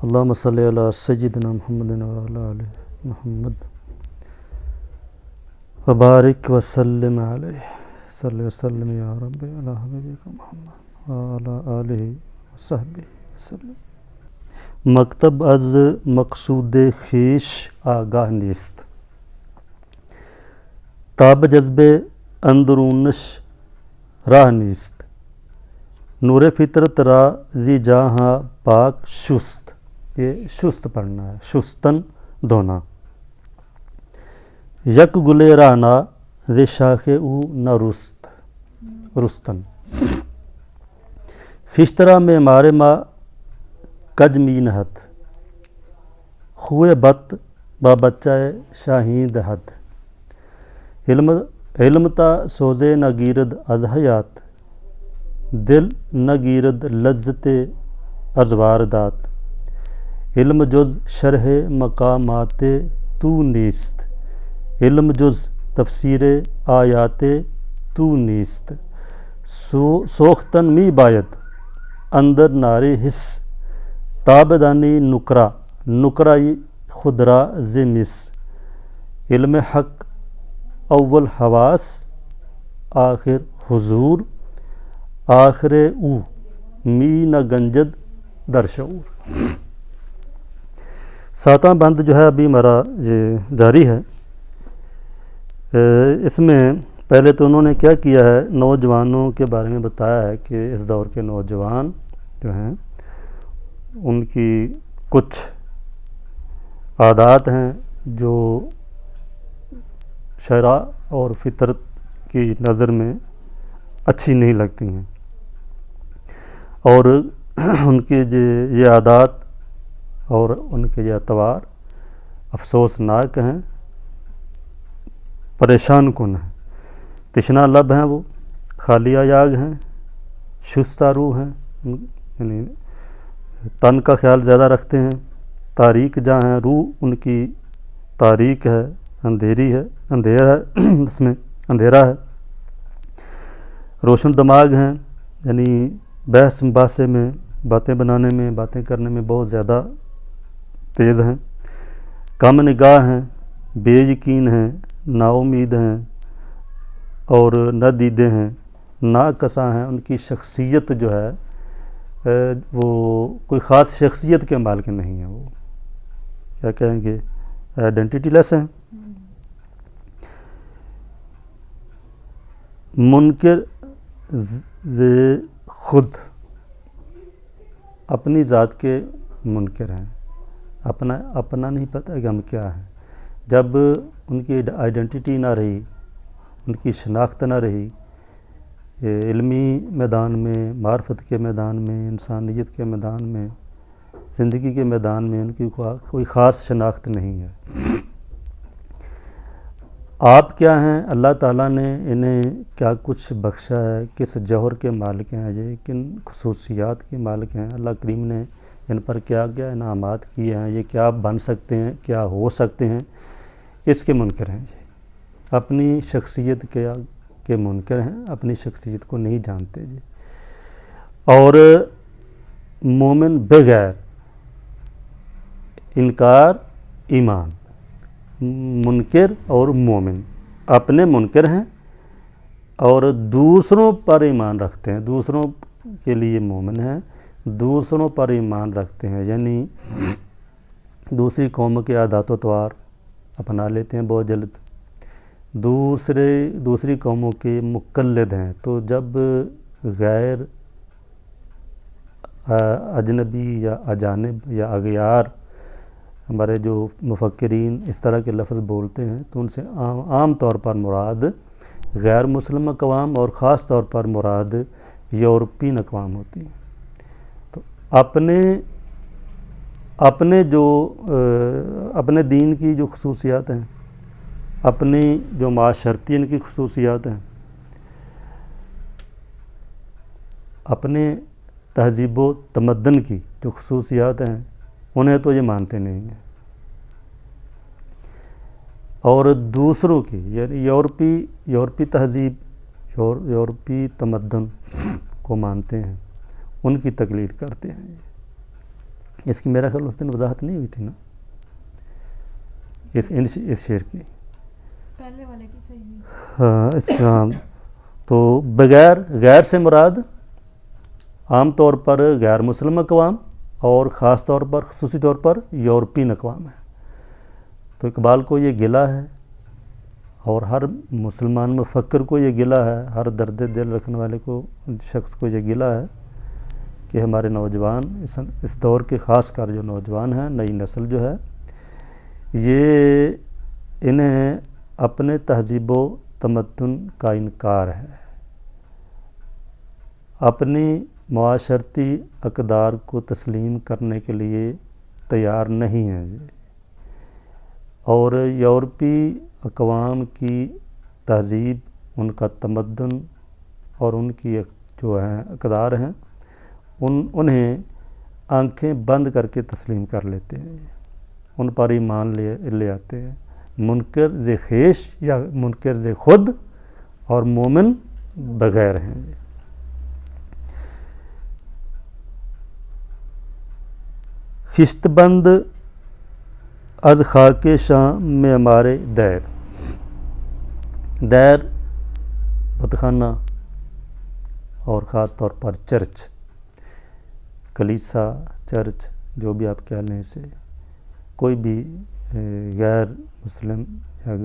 اللہم صلی علی سیدنا محمد وعلی آل محمد وبارک وسلم علیہ صلی وسلم یا رب علی حبیبک محمد وعلی آلہ وصحبہ وسلم. مکتب از مقصود خویش آگاہ نیست، تاب جذب اندرونش راہ نیست، نور فطرت را زی جہاں پاک شست. یہ شست پڑھنا ہے، شستن دھونا. یک گلے رانا ز شاخ او نہ رستن، خشترا میں مارے ما کج می نہت، خوئے بت با بچہ شاہین دہد. علم تا سوزے نہ گیرد از حیات، دل نہ گیرد لذت از واردات. علم جز شرح مقامات تو نیست، علم جز تفسیر آیات تو نیست. سوختن می باید اندر نارے حس، تابدانی نکرائی خدرا زمس. علم حق اول حواس آخر حضور، آخر او می نہ گنجد در شعور. ساتواں بند جو ہے ابھی ہمارا یہ جاری ہے. اس میں پہلے تو انہوں نے کیا کیا ہے، نوجوانوں کے بارے میں بتایا ہے کہ اس دور کے نوجوان جو ہیں ان کی کچھ عادات ہیں جو شرع اور فطرت کی نظر میں اچھی نہیں لگتی ہیں، اور ان کی یہ عادات اور ان کے یہ اطوار افسوسناک ہیں، پریشان کن ہیں. تشنا لب ہیں، وہ خالیہ یاگ ہیں، شستہ روح ہیں، یعنی تن کا خیال زیادہ رکھتے ہیں. تاریک جہاں ہیں، روح ان کی تاریک ہے، اندھیری ہے، اندھیرا ہے، اس میں اندھیرا ہے. روشن دماغ ہیں، یعنی بحث مباحثے میں، باتیں بنانے میں، باتیں کرنے میں بہت زیادہ تیز ہیں. کم نگاہ ہیں، بے یقین ہیں، نا امید ہیں اور نہ دیدے ہیں، ناکساں ہیں. ان کی شخصیت جو ہے وہ کوئی خاص شخصیت کے مالک نہیں ہیں. وہ کیا کہیں گے، آئیڈینٹی لیس ہیں. منکر خود اپنی ذات کے منکر ہیں، اپنا نہیں پتہ کہ ہم کیا ہیں. جب ان کی آئیڈینٹی نہ رہی، ان کی شناخت نہ رہی، علمی میدان میں، معرفت کے میدان میں، انسانیت کے میدان میں، زندگی کے میدان میں ان کی کوئی خاص شناخت نہیں ہے. آپ کیا ہیں، اللہ تعالیٰ نے انہیں کیا کچھ بخشا ہے، کس جوہر کے مالک ہیں یہ، کن خصوصیات کے مالک ہیں، اللہ کریم نے ان پر کیا کیا انعامات کیے ہیں، یہ کیا بن سکتے ہیں، کیا ہو سکتے ہیں، اس کے منکر ہیں. یہ اپنی شخصیت کے منکر ہیں، اپنی شخصیت کو نہیں جانتے جی. اور مومن بغیر انکار ایمان، منکر اور مومن اپنے منکر ہیں اور دوسروں پر ایمان رکھتے ہیں، دوسروں کے لیے مومن ہیں، دوسروں پر ایمان رکھتے ہیں، یعنی دوسری قوم کے عادات و طوار اپنا لیتے ہیں بہت جلد، دوسری قوموں کے مقلد ہیں. تو جب غیر اجنبی یا اجانب یا اغیار ہمارے جو مفکرین اس طرح کے لفظ بولتے ہیں تو ان سے عام طور پر مراد غیر مسلم اقوام اور خاص طور پر مراد یورپین اقوام ہوتی ہیں. تو اپنے دین کی جو خصوصیات ہیں، اپنی جو معاشرتی ان کی خصوصیات ہیں، اپنے تہذیب و تمدن کی جو خصوصیات ہیں، انہیں تو یہ مانتے نہیں ہیں. اور دوسروں کی یعنی یورپی تہذیب، یورپی تمدن کو مانتے ہیں، ان کی تقلید کرتے ہیں. اس کی میرا خیال اس دن وضاحت نہیں ہوئی تھی نا اس شعر کی. پہلے والے کی صحیح نہیں. ہاں اس کا تو غیر سے مراد عام طور پر غیر مسلم اقوام اور خاص طور پر خصوصی طور پر یورپین اقوام ہیں. تو اقبال کو یہ گلہ ہے اور ہر مسلمان مفکر کو یہ گلہ ہے, ہر درد دل رکھنے والے کو شخص کو یہ گلہ ہے کہ ہمارے نوجوان اس دور کے خاص کر جو نوجوان ہیں, نئی نسل جو ہے, یہ انہیں اپنے تہذیب و تمدن کا انکار ہے, اپنی معاشرتی اقدار کو تسلیم کرنے کے لیے تیار نہیں ہیں جی. اور یورپی اقوام کی تہذیب, ان کا تمدن اور ان کی جو ہیں اقدار ہیں, انہیں آنکھیں بند کر کے تسلیم کر لیتے ہیں, ان پر ایمان لے آتے ہیں. منکر ز خویش یا منکر ز خود اور مومن بغیر ہیں. خشت بند از خاک شام میں ہمارے دیر بتخانہ اور خاص طور پر چرچ, کلیسا, چرچ, جو بھی آپ کہہ لیں اسے, کوئی بھی غیر مسلم یا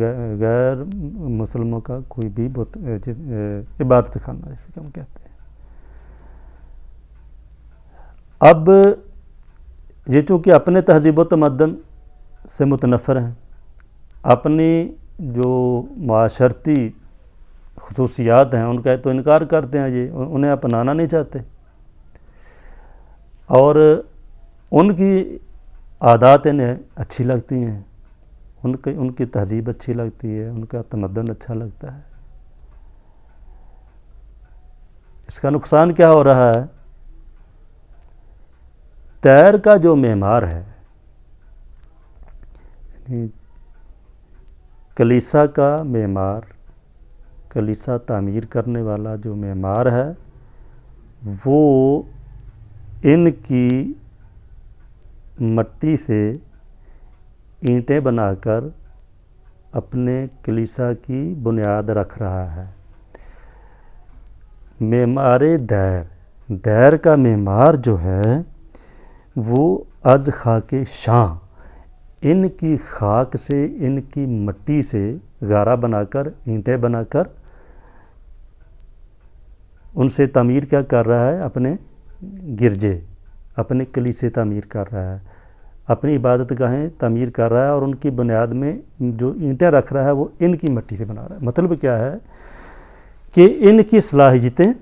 غیر مسلموں کا کوئی بھی عبادت خانہ جیسے کہ ہم کہتے ہیں. اب یہ چونکہ اپنے تہذیب و تمدن سے متنفر ہیں, اپنی جو معاشرتی خصوصیات ہیں ان کا تو انکار کرتے ہیں, یہ انہیں اپنانا نہیں چاہتے, اور ان کی عادات انہیں اچھی لگتی ہیں, ان کی تہذیب اچھی لگتی ہے, ان کا تمدن اچھا لگتا ہے. اس کا نقصان کیا ہو رہا ہے؟ دیر کا جو معمار ہے, یعنی کلیسا کا معمار, کلیسا تعمیر کرنے والا جو معمار ہے, وہ ان کی مٹی سے اینٹیں بنا کر اپنے کلیسا کی بنیاد رکھ رہا ہے. معمار دیر کا معمار جو ہے وہ از خاک شاں, ان کی خاک سے, ان کی مٹی سے غارہ بنا کر, اینٹیں بنا کر ان سے تعمیر کیا کر رہا ہے؟ اپنے گرجے, اپنے کلیسے تعمیر کر رہا ہے, اپنی عبادت گاہیں تعمیر کر رہا ہے, اور ان کی بنیاد میں جو اینٹیں رکھ رہا ہے وہ ان کی مٹی سے بنا رہا ہے. مطلب کیا ہے کہ ان کی صلاحیتیں,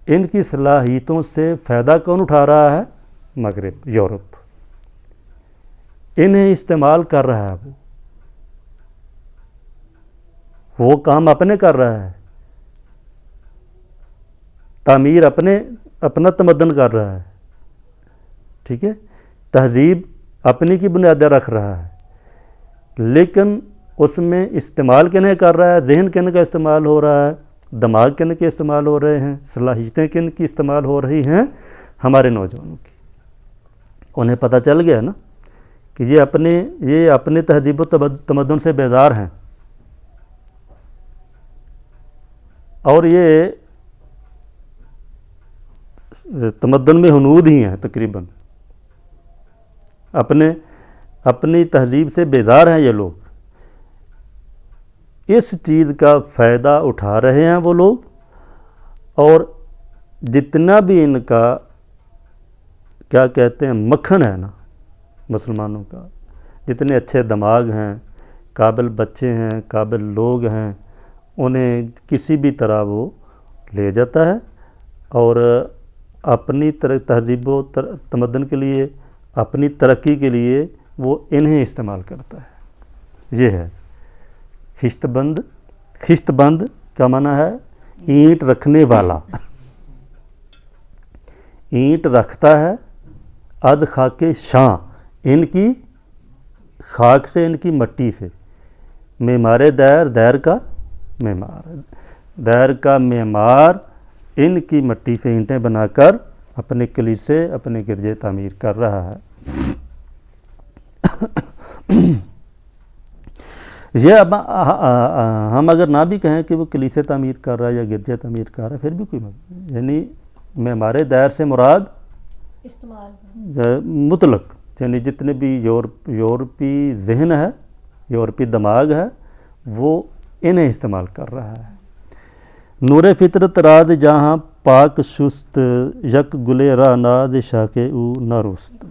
ان کی صلاحیتوں سے فائدہ کون اٹھا رہا ہے؟ مغرب, یورپ. انہیں استعمال کر رہا ہے, وہ کام اپنے کر رہا ہے, تعمیر اپنا تمدن کر رہا ہے, ٹھیک ہے, تہذیب اپنی کی بنیادیں رکھ رہا ہے, لیکن اس میں استعمال کن کر رہا ہے؟ ذہن کن کا استعمال ہو رہا ہے, دماغ کن کے استعمال ہو رہے ہیں, صلاحیتیں کن کی استعمال ہو رہی ہیں؟ ہمارے نوجوانوں کی. انہیں پتہ چل گیا نا کہ یہ اپنے تہذیب و تمدن سے بیزار ہیں, اور یہ تمدن میں ہنود ہی ہیں تقریباً, اپنی تہذیب سے بیزار ہیں یہ لوگ. اس چیز کا فائدہ اٹھا رہے ہیں وہ لوگ, اور جتنا بھی ان کا کیا کہتے ہیں مکھن ہے نا مسلمانوں کا, جتنے اچھے دماغ ہیں, قابل بچے ہیں, قابل لوگ ہیں, انہیں کسی بھی طرح وہ لے جاتا ہے, اور اپنی تہذیب و تمدن کے لیے, اپنی ترقی کے لیے وہ انہیں استعمال کرتا ہے. یہ ہے خشت بند. خشت بند کا معنی ہے اینٹ رکھنے والا, اینٹ رکھتا ہے از خاک شاں, ان کی خاک سے, ان کی مٹی سے. معمار دیر کا معمار, دیر کا معمار ان کی مٹی سے اینٹیں بنا کر اپنے کلیسے اپنے گرجے تعمیر کر رہا ہے. یہ اب ہم اگر نہ بھی کہیں کہ وہ کلیسے تعمیر کر رہا ہے یا گرجے تعمیر کر رہا ہے پھر بھی کوئی مطلب، یعنی معمار دائر سے مراد استعمال مطلق، یعنی جتنے بھی یورپی ذہن ہے، یورپی دماغ ہے، وہ انہیں استعمال کر رہا ہے. نور فطرت راد جہاں پاک شست، یک گلے راہ ناد شاک او نرست.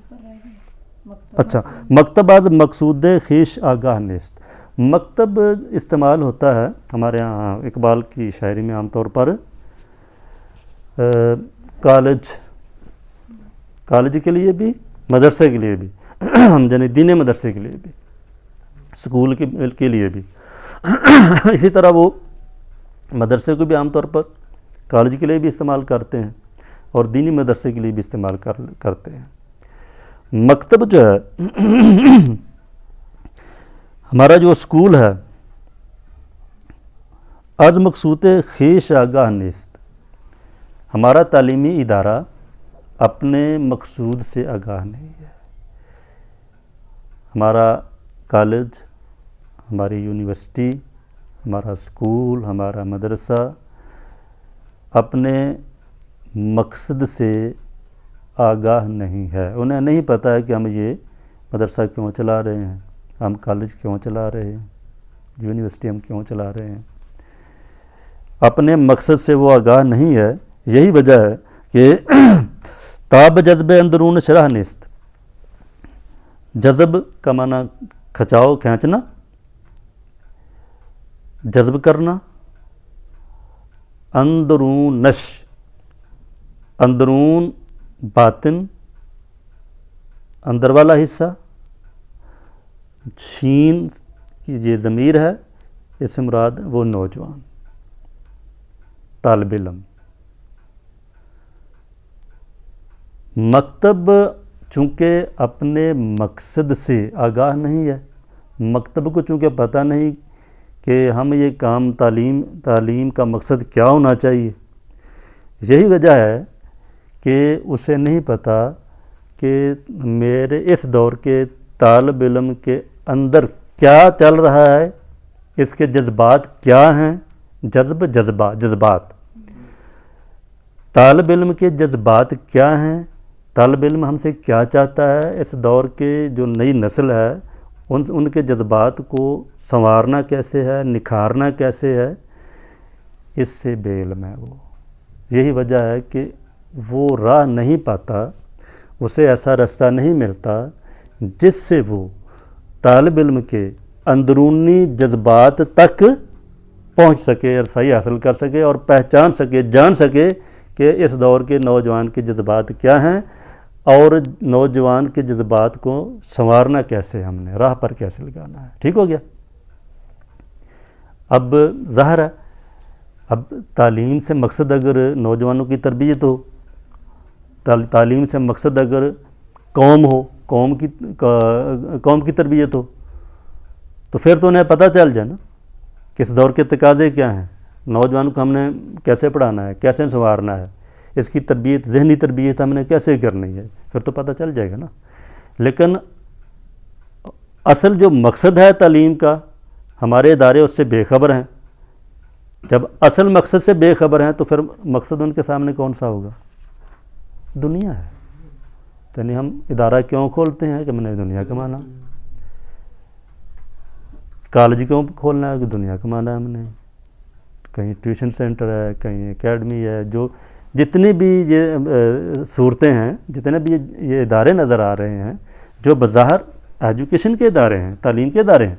اچھا، مکتب از مقصود خیش آگاہ نیست. مکتب استعمال ہوتا ہے ہمارے ہاں اقبال کی شاعری میں عام طور پر کالج کے لیے بھی، مدرسے کے لیے بھی، یعنی دینی مدرسے کے لیے بھی، اسکول کے لیے بھی. اسی طرح وہ مدرسے کو بھی عام طور پر کالج کے لیے بھی استعمال کرتے ہیں اور دینی مدرسے کے لیے بھی استعمال کرتے ہیں. مکتب جو ہے ہمارا جو اسکول ہے، از مقصود خیش آگاہ نیست، ہمارا تعلیمی ادارہ اپنے مقصود سے آگاہ نہیں ہے. ہمارا کالج، ہماری یونیورسٹی، ہمارا اسکول، ہمارا مدرسہ اپنے مقصد سے آگاہ نہیں ہے. انہیں نہیں پتہ ہے کہ ہم یہ مدرسہ کیوں چلا رہے ہیں، ہم کالج کیوں چلا رہے ہیں، یونیورسٹی ہم کیوں چلا رہے ہیں. اپنے مقصد سے وہ آگاہ نہیں ہے. یہی وجہ ہے کہ تاب جذب اندرون شرح نیست. جذب کا معنی کھچاؤ، کھینچنا، جذب کرنا. اندرونش، اندرون باطن، اندر والا حصہ. شین کی یہ ضمیر ہے، اس سے مراد وہ نوجوان طالب علم. مکتب چونکہ اپنے مقصد سے آگاہ نہیں ہے، مکتب کو چونکہ پتہ نہیں کہ ہم یہ کام تعلیم کا مقصد کیا ہونا چاہیے. یہی وجہ ہے کہ اسے نہیں پتہ کہ میرے اس دور کے طالب علم کے اندر کیا چل رہا ہے، اس کے جذبات کیا ہیں. جذبات طالب علم کے جذبات کیا ہیں، طالب علم ہم سے کیا چاہتا ہے. اس دور کے جو نئی نسل ہے ان کے جذبات کو سنوارنا کیسے ہے، نکھارنا کیسے ہے، اس سے بے علم ہے وہ. یہی وجہ ہے کہ وہ راہ نہیں پاتا، اسے ایسا رستہ نہیں ملتا جس سے وہ طالب علم کے اندرونی جذبات تک پہنچ سکے، رسائی حاصل کر سکے اور پہچان سکے، جان سکے کہ اس دور کے نوجوان کے جذبات کیا ہیں اور نوجوان کے جذبات کو سنوارنا کیسے، ہم نے راہ پر کیسے لگانا ہے. ٹھیک ہو گیا. اب ظاہر ہے اب تعلیم سے مقصد اگر نوجوانوں کی تربیت ہو، تعلیم سے مقصد اگر قوم ہو، قوم کی تربیت ہو، تو پھر تو انہیں پتہ چل جائے نا کہ اس دور کے تقاضے کیا ہیں، نوجوان کو ہم نے کیسے پڑھانا ہے، کیسے سنوارنا ہے، اس کی تربیت، ذہنی تربیت ہم نے کیسے کرنی ہے، پھر تو پتہ چل جائے گا نا. لیکن اصل جو مقصد ہے تعلیم کا، ہمارے ادارے اس سے بے خبر ہیں. جب اصل مقصد سے بے خبر ہیں تو پھر مقصد ان کے سامنے کون سا ہوگا؟ دنیا ہے. یعنی ہم ادارہ کیوں کھولتے ہیں کہ میں نے دنیا کمانا، کالج کیوں کھولنا ہے کہ دنیا کمانا ہے ہم نے، کہیں ٹیوشن سینٹر ہے، کہیں اکیڈمی ہے، جو جتنی بھی یہ صورتیں ہیں، جتنے بھی یہ ادارے نظر آ رہے ہیں جو بظاہر ایجوکیشن کے ادارے ہیں، تعلیم کے ادارے ہیں،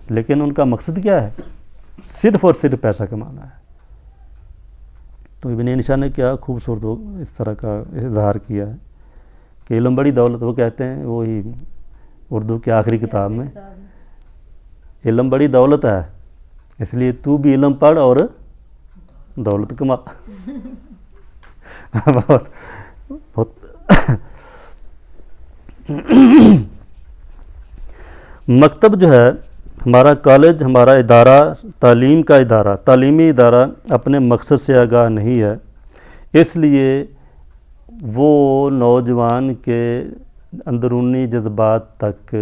لیکن ان کا مقصد کیا ہے؟ صرف اور صرف پیسہ کمانا ہے. تو ابن عینشا نے کیا خوبصورت اس طرح کا اظہار کیا ہے کہ علم بڑی دولت، وہ کہتے ہیں وہی اردو کی آخری کتاب میں، علم بڑی دولت ہے اس لیے تو بھی علم پڑھ اور دولت کما. بہت مکتب جو ہے ہمارا کالج، ہمارا ادارہ، تعلیم کا ادارہ، تعلیمی ادارہ اپنے مقصد سے آگاہ نہیں ہے، اس لیے وہ نوجوان کے اندرونی جذبات تک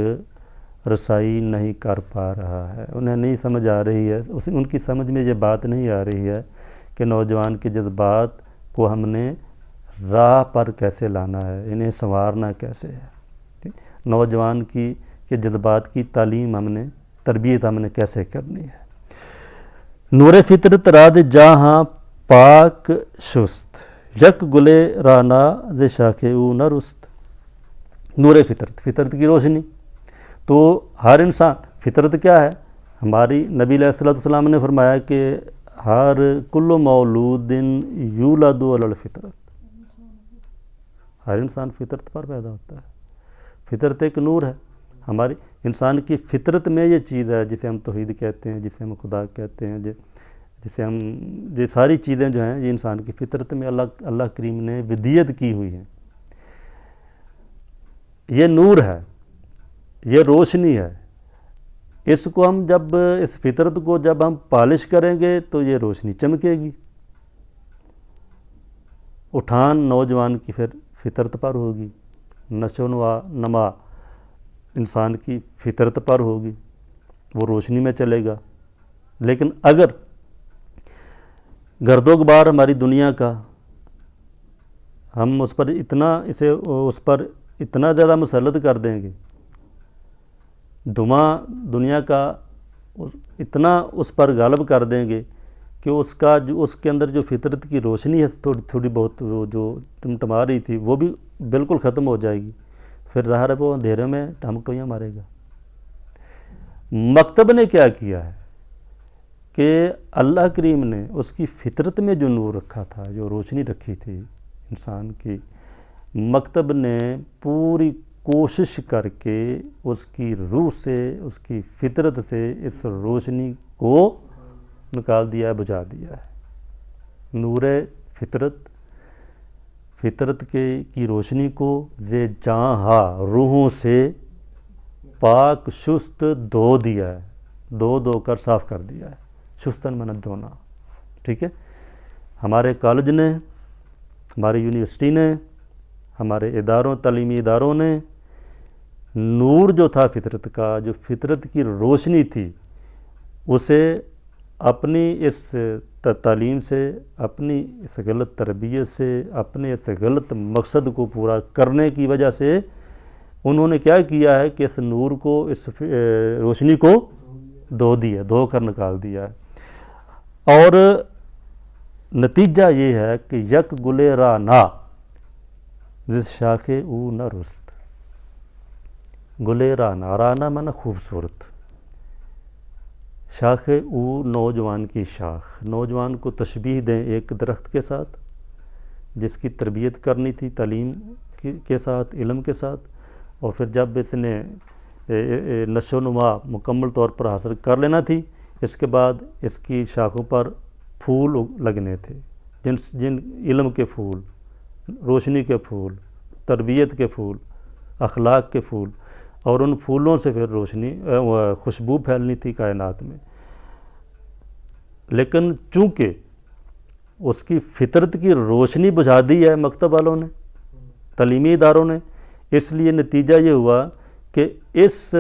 رسائی نہیں کر پا رہا ہے، انہیں نہیں سمجھ آ رہی ہے، ان کی سمجھ میں یہ بات نہیں آ رہی ہے کہ نوجوان کے جذبات کو ہم نے راہ پر کیسے لانا ہے، انہیں سنوارنا کیسے ہے، نوجوان کے جذبات کی تعلیم تربیت ہم نے کیسے کرنی ہے۔ نور فطرت راد جہاں پاک شست، یک گلے رانا ز شاخ او نہ رست۔ نور فطرت کی روشنی، تو ہر انسان، فطرت کیا ہے؟ ہماری نبی علیہ السلام نے فرمایا کہ ہر کل مولود یولد علی الفطرت، ہر انسان فطرت پر پیدا ہوتا ہے۔ فطرت ایک نور ہے، ہماری انسان کی فطرت میں یہ چیز ہے جسے ہم توحید کہتے ہیں، جسے ہم خدا کہتے ہیں، جسے ہم یہ ساری چیزیں جو ہیں یہ انسان کی فطرت میں اللہ کریم نے ودیت کی ہوئی ہیں۔ یہ نور ہے، یہ روشنی ہے، اس کو ہم جب اس فطرت کو جب ہم پالش کریں گے تو یہ روشنی چمکے گی۔ اٹھان نوجوان کی پھر فطرت پر ہوگی، نشو و نما انسان کی فطرت پر ہوگی، وہ روشنی میں چلے گا۔ لیکن اگر گرد و غبار ہماری دنیا کا ہم اس پر اتنا زیادہ مسلط کر دیں گے، دھواں دنیا کا اتنا اس پر غالب کر دیں گے کہ اس کے اندر جو فطرت کی روشنی ہے تھوڑی بہت وہ جو ٹمٹما رہی تھی وہ بھی بالکل ختم ہو جائے گی، پھر ظاہر ہے وہ اندھیرے میں ٹھمٹویاں مارے گا۔ مکتب نے کیا کیا ہے کہ اللہ کریم نے اس کی فطرت میں جو نور رکھا تھا، جو روشنی رکھی تھی انسان کی، مکتب نے پوری کوشش کر کے اس کی روح سے، اس کی فطرت سے اس روشنی کو نکال دیا ہے، بجھا دیا ہے۔ نور فطرت کی روشنی کو زے جہاں روحوں سے پاک شست دھو دیا ہے، دھو کر صاف کر دیا ہے۔ شستن مانا دھونا، ٹھیک ہے۔ ہمارے کالج نے، ہماری یونیورسٹی نے، ہمارے تعلیمی اداروں نے نور جو تھا فطرت کا، جو فطرت کی روشنی تھی، اسے اپنی اس تعلیم سے، اپنی اس غلط تربیت سے، اپنے اس غلط مقصد کو پورا کرنے کی وجہ سے انہوں نے کیا کیا ہے کہ اس نور کو، اس روشنی کو دھو کر نکال دیا ہے۔ اور نتیجہ یہ ہے کہ یک گلے را نا جس شاخ او نہ رست۔ گلے رانا مانا خوبصورت، شاخ او نوجوان کی شاخ، نوجوان کو تشبیہ دیں ایک درخت کے ساتھ جس کی تربیت کرنی تھی تعلیم کے ساتھ، علم کے ساتھ، اور پھر جب اس نے نشو و نما مکمل طور پر حاصل کر لینا تھی، اس کے بعد اس کی شاخوں پر پھول لگنے تھے، جن علم کے پھول، روشنی کے پھول، تربیت کے پھول، اخلاق کے پھول، اور ان پھولوں سے پھر خوشبو پھیلنی تھی کائنات میں۔ لیکن چونکہ اس کی فطرت کی روشنی بجھا دی ہے مکتب والوں نے، تعلیمی اداروں نے، اس لیے نتیجہ یہ ہوا کہ اس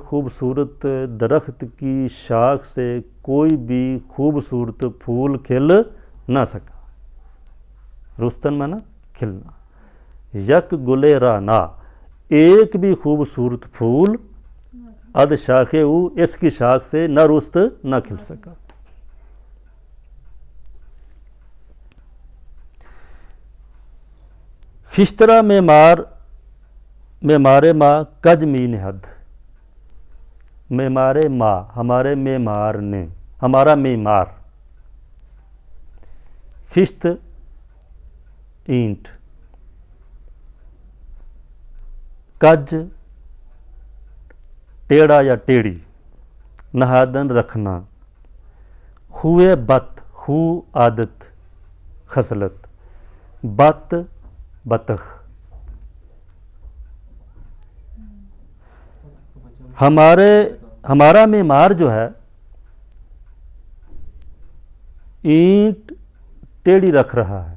خوبصورت درخت کی شاخ سے کوئی بھی خوبصورت پھول کھل نہ سکا۔ رستن مانا کھلنا، یک گلے رانا، ایک بھی خوبصورت پھول اد شاخے او، اس کی شاخ سے نہ رست نہ کھل سکا۔ خشترا معمار ماں کج می نہد، معمار ماں ہمارے معمار نے، ہمارا معمار، خشت اینٹ، کج ٹیڑھا یا ٹیڑھی، نہادن رکھنا، خوئے بت، خو عادت خصلت، بت بطخ۔ ہمارا معمار جو ہے اینٹ ٹیڑھی رکھ رہا ہے،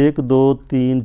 1 2 3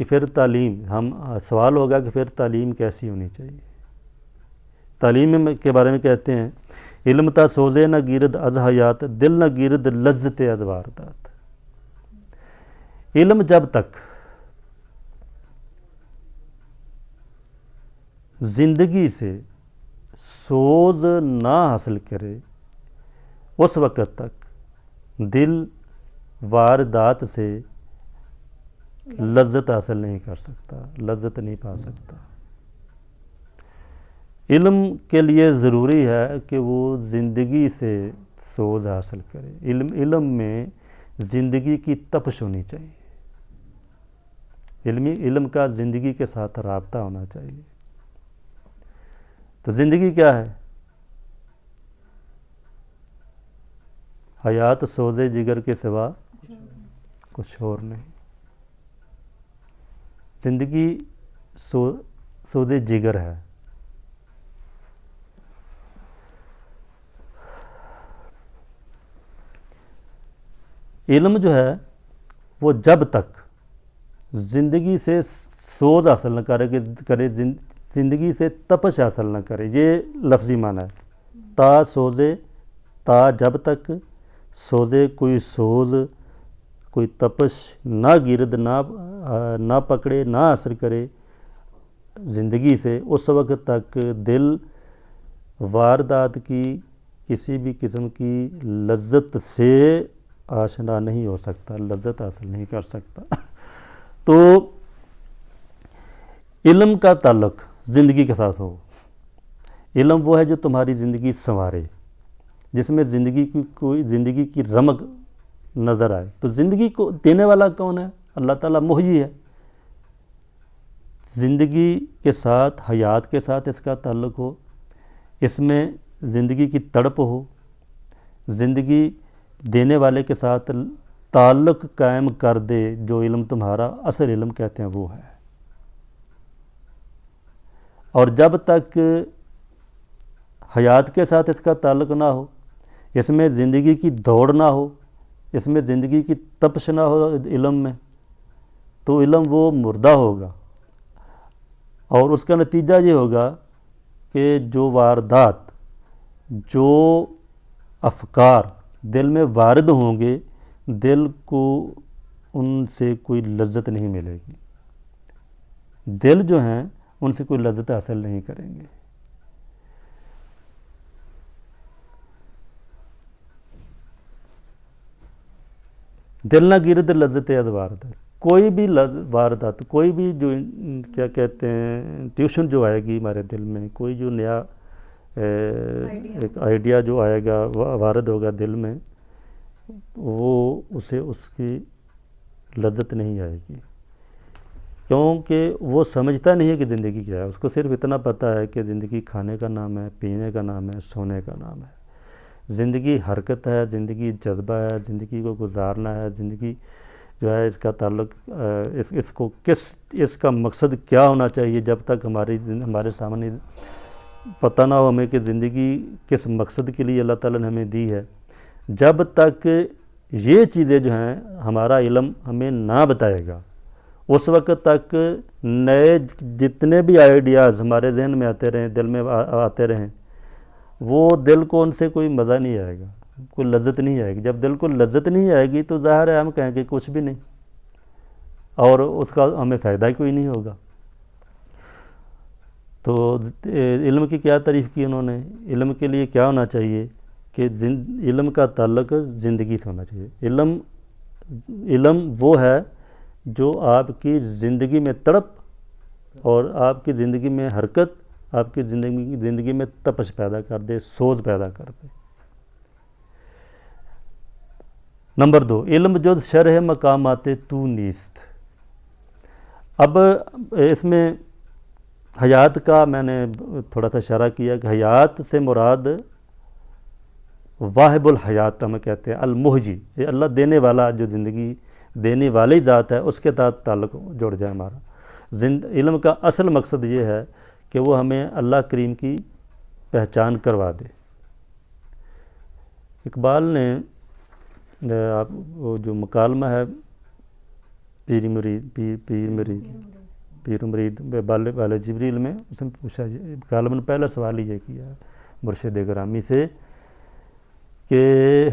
کہ پھر تعلیم، ہم سوال ہوگا کہ پھر تعلیم کیسی ہونی چاہیے. تعلیم کے بارے میں کہتے ہیں علم تا سوزے نہ گیرد از حیات، دل نہ گیرد لذت از واردات. علم جب تک زندگی سے سوز نہ حاصل کرے اس وقت تک دل واردات سے لذت حاصل نہیں کر سکتا، لذت نہیں پا سکتا. علم کے لیے ضروری ہے کہ وہ زندگی سے سوز حاصل کرے. علم میں زندگی کی تپش ہونی چاہیے. علم کا زندگی کے ساتھ رابطہ ہونا چاہیے. تو زندگی کیا ہے؟ حیات سوزے جگر کے سوا کچھ اور نہیں. زندگی سودے جگر ہے. علم جو ہے وہ جب تک زندگی سے سوز حاصل نہ کرے زندگی سے تپش حاصل نہ کرے. یہ لفظی معنی ہے. تا سوزے، تا جب تک، سوزے کوئی سوز، کوئی تپش، نہ گرد نہ پکڑے، نہ اثر کرے زندگی سے، اس وقت تک دل واردات کی کسی بھی قسم کی لذت سے آشنا نہیں ہو سکتا، لذت حاصل نہیں کر سکتا. تو علم کا تعلق زندگی کے ساتھ ہو. علم وہ ہے جو تمہاری زندگی سنوارے، جس میں زندگی کی رمق نظر آئے. تو زندگی کو دینے والا کون ہے؟ اللہ تعالیٰ محیی ہے. زندگی کے ساتھ، حیات کے ساتھ اس کا تعلق ہو، اس میں زندگی کی تڑپ ہو، زندگی دینے والے کے ساتھ تعلق قائم کر دے. جو علم تمہارا اصل علم کہتے ہیں وہ ہے. اور جب تک حیات کے ساتھ اس کا تعلق نہ ہو، اس میں زندگی کی دوڑ نہ ہو، اس میں زندگی کی تپش نہ ہو علم میں، تو علم وہ مردہ ہوگا. اور اس کا نتیجہ یہ ہوگا کہ جو واردات، جو افکار دل میں وارد ہوں گے، دل کو ان سے کوئی لذت نہیں ملے گی. دل جو ہیں ان سے کوئی لذت حاصل نہیں کریں گے. دل نہ گرد لذت از واردات. کوئی بھی واردات، کوئی بھی جو کیا کہتے ہیں ٹیوشن جو آئے گی ہمارے دل میں، کوئی جو نیا ایک آئیڈیا جو آئے گا، وارد ہوگا دل میں، وہ اسے اس کی لذت نہیں آئے گی. کیونکہ وہ سمجھتا نہیں ہے کہ زندگی کیا ہے. اس کو صرف اتنا پتہ ہے کہ زندگی کھانے کا نام ہے، پینے کا نام ہے، سونے کا نام ہے. زندگی حرکت ہے، زندگی جذبہ ہے، زندگی کو گزارنا ہے. زندگی جو ہے اس کا تعلق اس کا مقصد کیا ہونا چاہیے. جب تک ہمارے سامنے پتہ نہ ہو ہمیں کہ زندگی کس مقصد کے لیے اللہ تعالیٰ نے ہمیں دی ہے، جب تک یہ چیزیں جو ہیں ہمارا علم ہمیں نہ بتائے گا، اس وقت تک نئے جتنے بھی آئیڈیاز ہمارے ذہن میں آتے رہیں، دل میں آتے رہیں، وہ دل کو ان سے کوئی مزہ نہیں آئے گا، کوئی لذت نہیں آئے گی. جب دل کو لذت نہیں آئے گی تو ظاہر ہے ہم کہیں کہ کچھ بھی نہیں، اور اس کا ہمیں فائدہ ہی کوئی نہیں ہوگا. تو علم کی کیا تعریف کی انہوں نے؟ علم کے لیے کیا ہونا چاہیے کہ علم کا تعلق زندگی سے ہونا چاہیے. علم وہ ہے جو آپ کی زندگی میں تڑپ اور آپ کی زندگی میں حرکت، آپ کی زندگی میں تپش پیدا کر دے، سوز پیدا کر دے. نمبر 2، علم جز شرح مقامات تو نیست. اب اس میں حیات کا میں نے تھوڑا سا اشارہ کیا کہ حیات سے مراد واہب الحیات ہم کہتے ہیں، المحجی، یہ اللہ دینے والا، جو زندگی دینے والی ذات ہے، اس کے ساتھ تعلق جڑ جائے ہمارا. علم کا اصل مقصد یہ ہے کہ وہ ہمیں اللہ کریم کی پہچان کروا دے. اقبال نے وہ جو مکالمہ ہے پیر مرید بال جبریل میں اس نے پوچھا، غالباً پہلا سوال یہ کیا مرشد گرامی سے کہ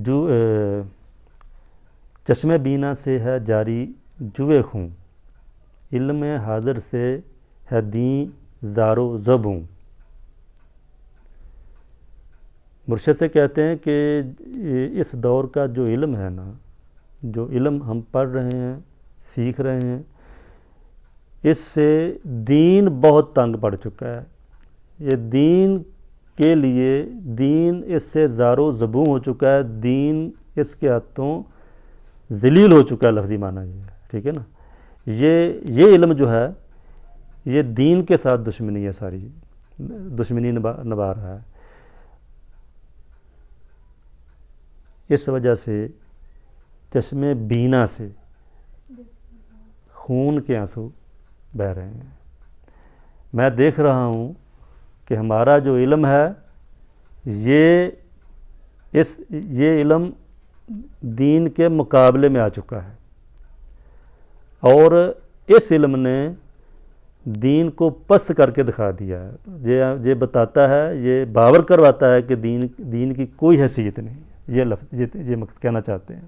جو چشم بینا سے ہے جاری جوے خوں، علم حاضر سے ہے دین زار و زبوں۔ مرشد سے کہتے ہیں کہ اس دور کا جو علم ہے نا، جو علم ہم پڑھ رہے ہیں، سیکھ رہے ہیں، اس سے دین بہت تنگ پڑ چکا ہے۔ یہ دین کے لیے دین اس سے زار و زبوں ہو چکا ہے، دین اس کے ہاتھوں ذلیل ہو چکا ہے، لفظی معنی یہ ہے، ٹھیک ہے نا۔ یہ علم جو ہے یہ دین کے ساتھ دشمنی ہے، ساری دشمنی نبھا رہا ہے۔ اس وجہ سے چشم بینا سے خون کے آنسو بہہ رہے ہیں۔ میں دیکھ رہا ہوں کہ ہمارا جو علم ہے یہ علم دین کے مقابلے میں آ چکا ہے، اور اس علم نے دین کو پست کر کے دکھا دیا ہے۔ یہ بتاتا ہے، یہ باور کرواتا ہے کہ دین کی کوئی حیثیت نہیں ہے۔ یہ لفظ یہ مقصد کہنا چاہتے ہیں،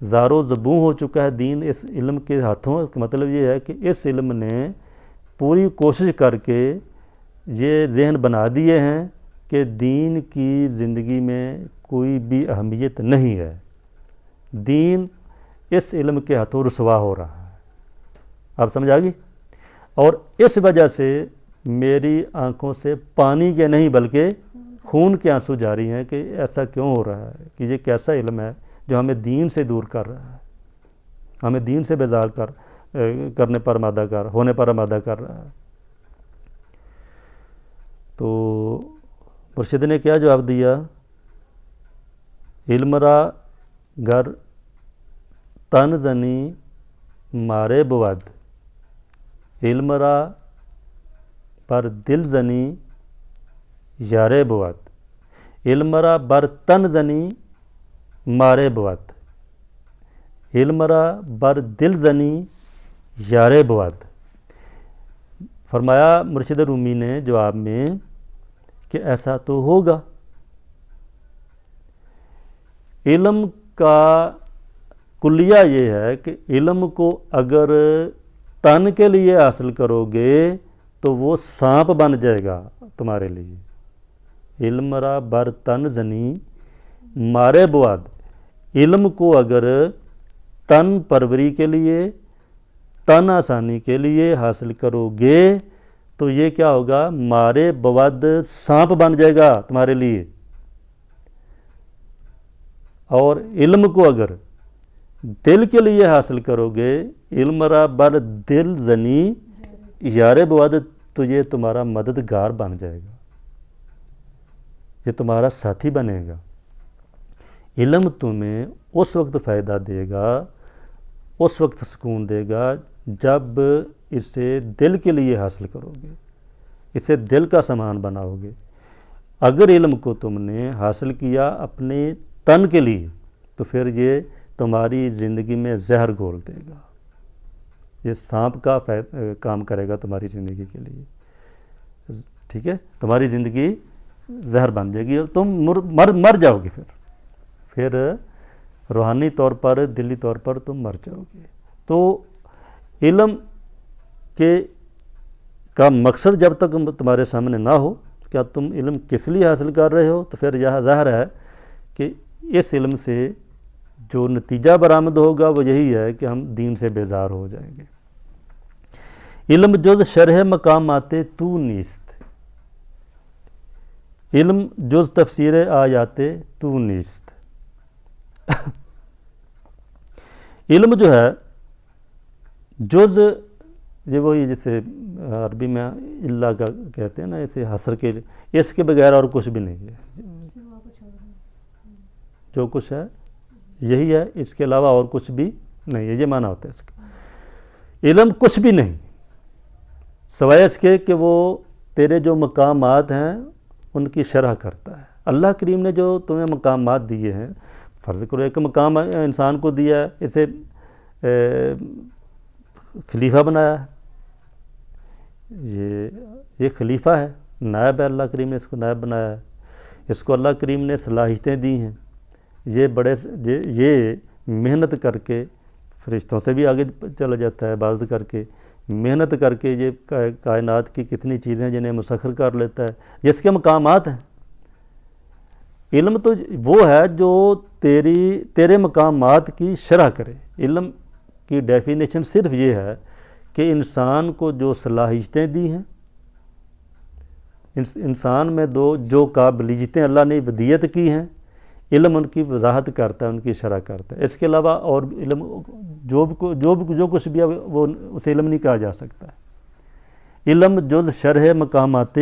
زار و زبوں ہو چکا ہے دین اس علم کے ہاتھوں۔ مطلب یہ ہے کہ اس علم نے پوری کوشش کر کے یہ ذہن بنا دیے ہیں کہ دین کی زندگی میں کوئی بھی اہمیت نہیں ہے، دین اس علم کے ہاتھوں رسوا ہو رہا ہے۔ آپ سمجھ آ گئی؟ اور اس وجہ سے میری آنکھوں سے پانی کے نہیں بلکہ خون کے آنسو جاری ہیں کہ ایسا کیوں ہو رہا ہے، کہ یہ کیسا علم ہے جو ہمیں دین سے دور کر رہا ہے، ہمیں دین سے بیزار کرنے پر ہونے پر آمادہ کر رہا ہے۔ تو مرشد نے کیا جواب دیا؟ علم را گر تن زنی مارے بود، علم را پر دل زنی یارے بود، علم را بر تن زنی مارے بود، علم را بر دل زنی یارے بود۔ فرمایا مرشد رومی نے جواب میں کہ ایسا تو ہوگا، علم کا کلیہ یہ ہے کہ علم کو اگر تن کے لیے حاصل کرو گے تو وہ سانپ بن جائے گا تمہارے لیے۔ علم را بر تن زنی مارے بود، علم کو اگر تن پروری کے لیے، تن آسانی کے لیے حاصل کرو گے تو یہ کیا ہوگا؟ مارے بود، سانپ بن جائے گا تمہارے لیے۔ اور علم کو اگر دل کے لیے حاصل کرو گے، علم را بر دل زنی یار بود، تو یہ تمہارا مددگار بن جائے گا، یہ تمہارا ساتھی بنے گا۔ علم تمہیں اس وقت فائدہ دے گا، اس وقت سکون دے گا جب اسے دل کے لیے حاصل کرو گے، اسے دل کا سامان بناؤ گے۔ اگر علم کو تم نے حاصل کیا اپنے تن کے لیے تو پھر یہ تمہاری زندگی میں زہر گھول دے گا، یہ سانپ کا کام کرے گا تمہاری زندگی کے لیے، ٹھیک ہے؟ تمہاری زندگی زہر بن جائے گی اور تم مر جاؤ گے، پھر روحانی طور پر، دلی طور پر تم مر جاؤ گے۔ تو علم کا مقصد جب تک تمہارے سامنے نہ ہو، کیا تم علم کس لیے حاصل کر رہے ہو، تو پھر یہ ظاہر ہے کہ اس علم سے جو نتیجہ برآمد ہوگا وہ یہی ہے کہ ہم دین سے بیزار ہو جائیں گے۔ علم جز شرح مقامات تو نیست، علم جز تفسیر آیات تو نیست۔ علم جو ہے جز، یہ وہی جیسے عربی میں اللہ کا کہتے ہیں نا، اسے حصر کے لیے، اس کے بغیر اور کچھ بھی نہیں ہے، جو کچھ ہے یہی ہے، اس کے علاوہ اور کچھ بھی نہیں ہے، یہ معنی ہوتا ہے اس کا۔ علم کچھ بھی نہیں سوائے اس کے کہ وہ تیرے جو مقامات ہیں ان کی شرح کرتا ہے۔ اللہ کریم نے جو تمہیں مقامات دیے ہیں، فرض کرو ایک مقام انسان کو دیا ہے، اسے خلیفہ بنایا ہے، یہ خلیفہ ہے، نائب ہے، اللہ کریم نے اس کو نائب بنایا ہے، اس کو اللہ کریم نے صلاحیتیں دی ہیں، یہ محنت کر کے فرشتوں سے بھی آگے چلا جاتا ہے، عبادت کر کے محنت کر کے یہ کائنات کی کتنی چیزیں جنہیں مسخر کر لیتا ہے، یہ اس کے مقامات ہیں۔ علم تو وہ ہے جو تیرے مقامات کی شرح کرے۔ علم کی ڈیفینیشن صرف یہ ہے کہ انسان کو جو صلاحیتیں دی ہیں، انسان میں جو قابلیتیں اللہ نے ودیت کی ہیں، علم ان کی وضاحت کرتا ہے، ان کی شرح کرتا ہے۔ اس کے علاوہ اور علم جو کچھ بھی ہے وہ اسے علم نہیں کہا جا سکتا ہے۔ علم جز شرح مقامات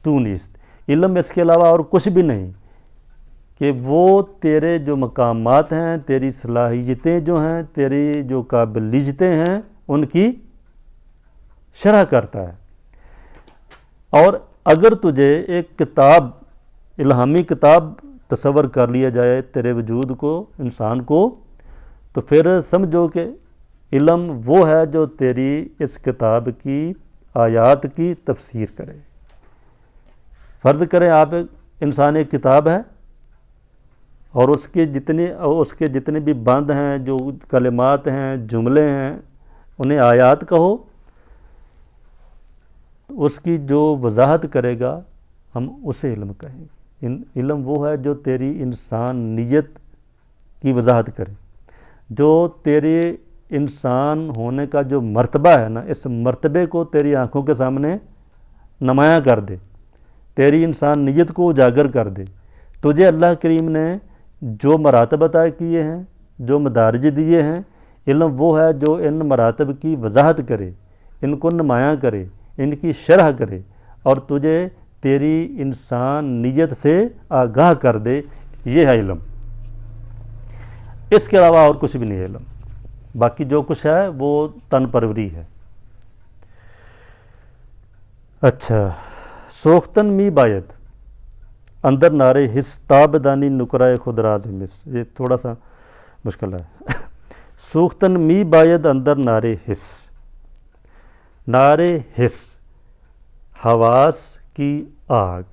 تو نیست، علم اس کے علاوہ اور کچھ بھی نہیں کہ وہ تیرے جو مقامات ہیں، تیری صلاحیتیں جو ہیں، تیری جو قابلیتیں ہیں، ان کی شرح کرتا ہے۔ اور اگر تجھے ایک کتاب، الہامی کتاب تصور کر لیا جائے تیرے وجود کو، انسان کو، تو پھر سمجھو کہ علم وہ ہے جو تیری اس کتاب کی آیات کی تفسیر کرے۔ فرض کریں آپ انسان ایک کتاب ہے اور اس کے جتنے بھی بند ہیں، جو کلمات ہیں، جملے ہیں، انہیں آیات کہو، اس کی جو وضاحت کرے گا ہم اسے علم کہیں گے۔ علم وہ ہے جو تیری انسانیت کی وضاحت کرے، جو تیرے انسان ہونے کا جو مرتبہ ہے نا، اس مرتبے کو تیری آنکھوں کے سامنے نمایاں کر دے، تیری انسانیت کو اجاگر کر دے۔ تجھے اللہ کریم نے جو مراتب عطا کیے ہیں، جو مدارج دیے ہیں، علم وہ ہے جو ان مراتب کی وضاحت کرے، ان کو نمایاں کرے، ان کی شرح کرے، اور تجھے تیری انسانیت سے آگاہ کر دے۔ یہ ہے علم، اس کے علاوہ اور کچھ بھی نہیں ہے علم۔ باقی جو کچھ ہے وہ تن پروری ہے۔ اچھا، سوختن می باید اندر نعرے حس تابدانی نکرائے خود راز مس، یہ تھوڑا سا مشکل ہے۔ سوختن می باید اندر نعرے حس، نعرے حس حواس کی آگ،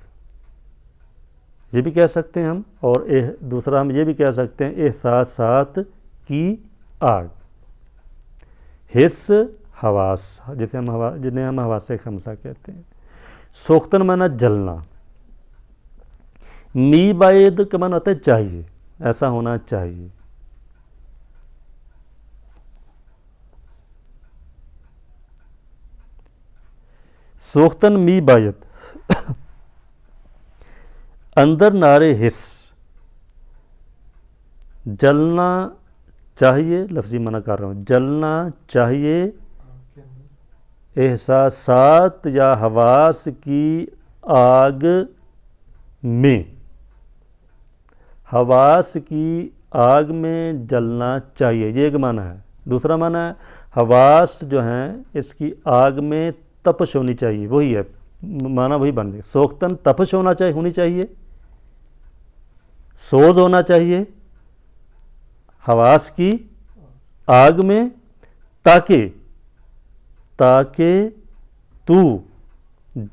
یہ بھی کہہ سکتے ہیں ہم، اور دوسرا ہم یہ بھی کہہ سکتے ہیں احساسات کی آگ۔ حس حواس، جنہیں ہم حواس خمسہ کہتے ہیں۔ سوختن معنی جلنا، می باید کا معنی ہوتا ہے چاہیے، ایسا ہونا چاہیے۔ سوختن می باید اندر نعرے حس، جلنا چاہیے، لفظی منع کر رہا ہوں، جلنا چاہیے احساسات یا حواس کی آگ میں، حواس کی آگ میں جلنا چاہیے، یہ ایک معنی ہے۔ دوسرا معنی ہے حواس جو ہیں اس کی آگ میں تپش ہونی چاہیے، وہی ہے معنی، وہی بن گیا۔ سوختن تپش ہونی چاہیے، سوز ہونا چاہیے حواس کی آگ میں، تاکہ تو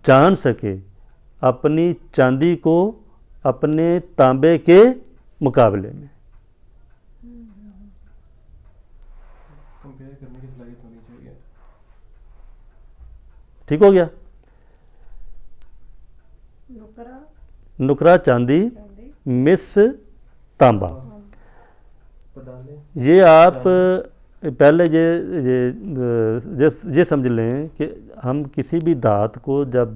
جان سکے اپنی چاندی کو اپنے تانبے کے مقابلے میں۔ ٹھیک ہو گیا؟ نکرا چاندی، مس تانبا۔ یہ آپ پہلے یہ سمجھ لیں کہ ہم کسی بھی دھات کو جب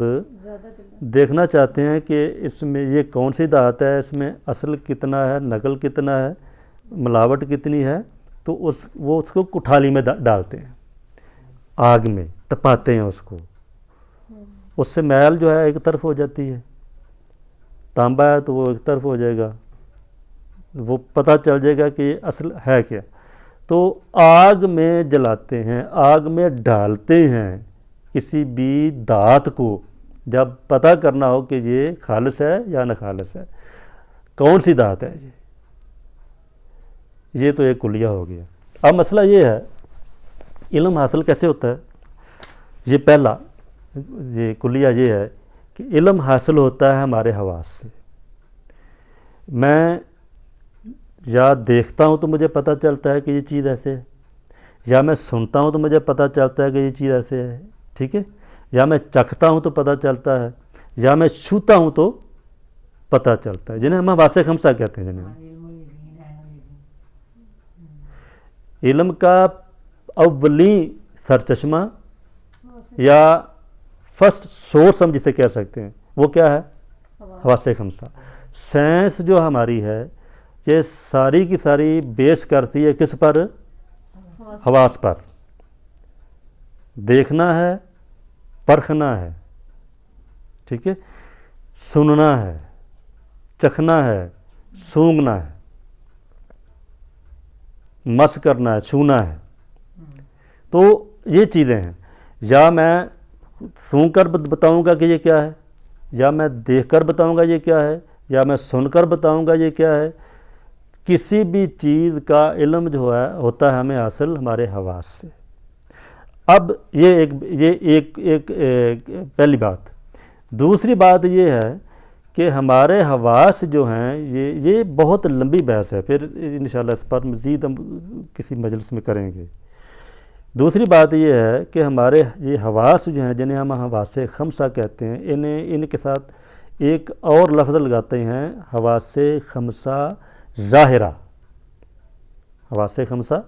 دیکھنا چاہتے ہیں کہ اس میں یہ کون سی دھات ہے، اس میں اصل کتنا ہے، نقل کتنا ہے، ملاوٹ کتنی ہے، تو وہ اس کو کٹھالی میں ڈالتے ہیں، آگ میں تپاتے ہیں اس کو، اس سے میل جو ہے ایک طرف ہو جاتی ہے، تانبا ہے تو وہ ایک طرف ہو جائے گا، وہ پتہ چل جائے گا کہ یہ اصل ہے کیا۔ تو آگ میں جلاتے ہیں، آگ میں ڈالتے ہیں کسی بھی دھات کو جب پتہ کرنا ہو کہ یہ خالص ہے یا نہ خالص ہے، کون سی دھات ہے یہ، یہ تو ایک کلیہ ہو گیا. اب مسئلہ یہ ہے علم حاصل کیسے ہوتا ہے. یہ پہلا یہ کلیہ یہ ہے کہ علم حاصل ہوتا ہے ہمارے حواس سے. میں یا دیکھتا ہوں تو مجھے پتہ چلتا ہے کہ یہ چیز ایسے ہے, یا میں سنتا ہوں تو مجھے پتہ چلتا ہے کہ یہ چیز ایسے ہے, ٹھیک ہے, یا میں چکھتا ہوں تو پتہ چلتا ہے, یا میں چھوتا ہوں تو پتہ چلتا ہے, جنہیں ہم حواس خمسہ کہتے ہیں. جنہیں علم کا اولین سرچشمہ یا فرسٹ سورس ہم جسے کہہ سکتے ہیں وہ کیا ہے؟ حواس خمسہ. سائنس جو ہماری ہے یہ ساری کی ساری بیس کرتی ہے کس پر؟ حواس پر. دیکھنا ہے, پرکھنا ہے, ٹھیک ہے, سننا ہے, چکھنا ہے, سونگھنا ہے, مس کرنا ہے, چھونا ہے. تو یہ چیزیں ہیں. یا میں سونگھ کر بتاؤں گا کہ یہ کیا ہے, یا میں دیکھ کر بتاؤں گا یہ کیا ہے, یا میں سن کر بتاؤں گا یہ کیا ہے. کسی بھی چیز کا علم جو ہے ہوتا ہے ہمیں حاصل ہمارے حواس سے. اب یہ ایک پہلی بات. دوسری بات یہ ہے کہ ہمارے حواس جو ہیں یہ بہت لمبی بحث ہے, پھر انشاءاللہ اس پر مزید ہم کسی مجلس میں کریں گے. دوسری بات یہ ہے کہ ہمارے یہ حواس جو ہیں جنہیں ہم حواس خمسہ کہتے ہیں, ان کے ساتھ ایک اور لفظ لگاتے ہیں حواس خمسہ ظاہرہ. حواس خمسہ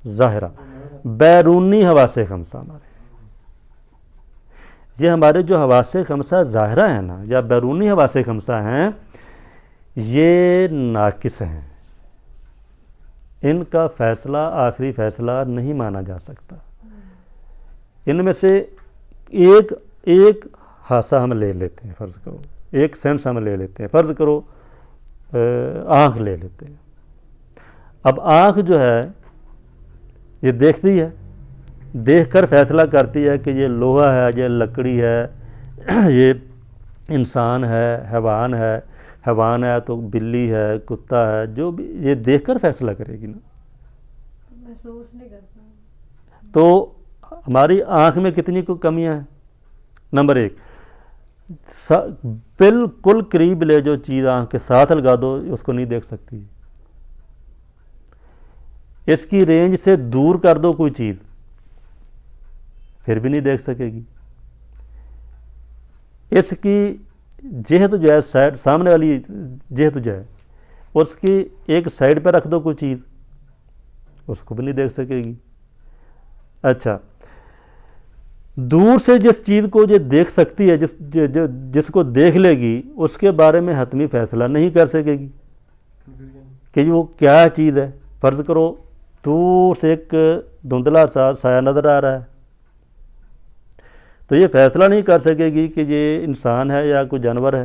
ظاہرہ, بیرونی حواس خمسہ. یہ ہمارے جو حواس خمسہ ظاہرہ ہیں نا, یا بیرونی حواس خمسہ ہیں, یہ ناقص ہیں. ان کا فیصلہ آخری فیصلہ نہیں مانا جا سکتا. ان میں سے ایک حاسہ ہم لے لیتے ہیں, فرض کرو ایک سینس ہم لے لیتے ہیں, فرض کرو آنکھ لے لیتے ہیں. اب آنکھ جو ہے یہ دیکھتی ہے, دیکھ کر فیصلہ کرتی ہے کہ یہ لوہا ہے, یہ لکڑی ہے, یہ انسان ہے, حیوان ہے تو بلی ہے, کتا ہے, جو بھی یہ دیکھ کر فیصلہ کرے گی نا. محسوس نہیں کرتا. تو ہماری آنکھ میں کتنی کو کمیاں ہیں. نمبر ایک, بالکل قریب لے جو چیز آنکھ کے ساتھ لگا دو اس کو نہیں دیکھ سکتی. اس کی رینج سے دور کر دو کوئی چیز پھر بھی نہیں دیکھ سکے گی. اس کی جہت جو ہے سائڈ, سامنے والی جہت جو ہے اس کی ایک سائڈ پہ رکھ دو کوئی چیز اس کو بھی نہیں دیکھ سکے گی. اچھا, دور سے جس چیز کو یہ دیکھ سکتی ہے, جس کو دیکھ لے گی اس کے بارے میں حتمی فیصلہ نہیں کر سکے گی کہ وہ کیا چیز ہے. فرض کرو دور سے ایک دھندلا سا سایہ نظر آ رہا ہے, تو یہ فیصلہ نہیں کر سکے گی کہ یہ انسان ہے یا کوئی جانور ہے.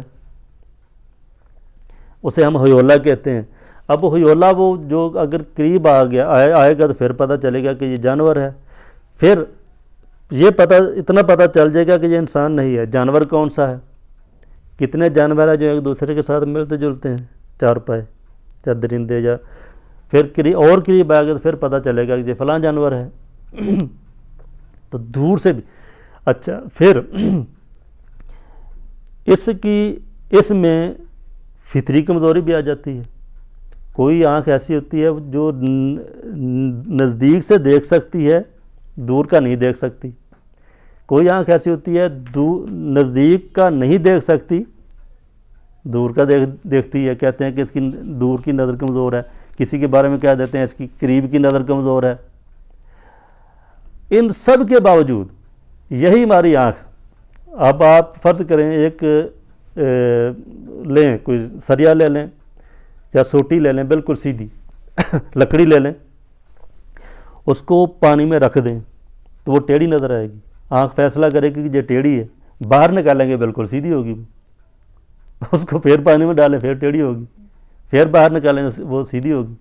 اسے ہم ہیولا کہتے ہیں. اب ہیولا وہ جو اگر قریب آئے گا تو پھر پتہ چلے گا کہ یہ جانور ہے. پھر یہ اتنا پتہ چل جائے گا کہ یہ انسان نہیں ہے. جانور کون سا ہے؟ کتنے جانور ہیں جو ایک دوسرے کے ساتھ ملتے جلتے ہیں, چار پائے یا درندے, یا پھر قریب آئے گا تو پھر پتہ چلے گا کہ یہ فلاں جانور ہے. تو دور سے بھی. اچھا, پھر اس میں فطری کمزوری بھی آ جاتی ہے. کوئی آنکھ ایسی ہوتی ہے جو نزدیک سے دیکھ سکتی ہے, دور کا نہیں دیکھ سکتی. کوئی آنکھ ایسی ہوتی ہے نزدیک کا نہیں دیکھ سکتی, دور کا دیکھتی ہے. کہتے ہیں کہ اس کی دور کی نظر کمزور ہے, کسی کے بارے میں کہہ دیتے ہیں اس کی قریب کی نظر کمزور ہے. ان سب کے باوجود یہی ہماری آنکھ, اب آپ فرض کریں ایک لیں, کوئی سریا لے لیں یا سوٹی لے لیں, بالکل سیدھی لکڑی لے لیں, اس کو پانی میں رکھ دیں تو وہ ٹیڑھی نظر آئے گی. آنکھ فیصلہ کرے گی کہ یہ ٹیڑھی ہے, باہر نکالیں گے بالکل سیدھی ہوگی. اس کو پھر پانی میں ڈالیں پھر ٹیڑھی ہوگی, پھر باہر نکالیں وہ سیدھی ہوگی.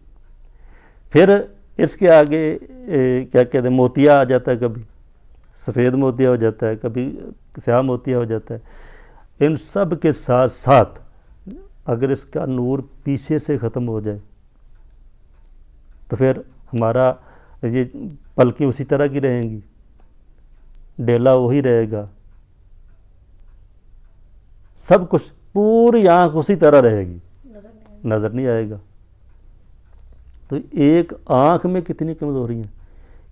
پھر اس کے آگے کیا کہتے ہیں, موتیا آ جاتا ہے, کبھی سفید موتیا ہو جاتا ہے, کبھی سیاہ موتیا ہو جاتا ہے. ان سب کے ساتھ ساتھ اگر اس کا نور پیچھے سے ختم ہو جائے تو پھر ہمارا یہ پلکیں اسی طرح کی رہیں گی، ڈیلا وہی رہے گا، سب کچھ پوری آنکھ اسی طرح رہے گی، نظر نہیں آئے گا۔ تو ایک آنکھ میں کتنی کمزوری ہیں،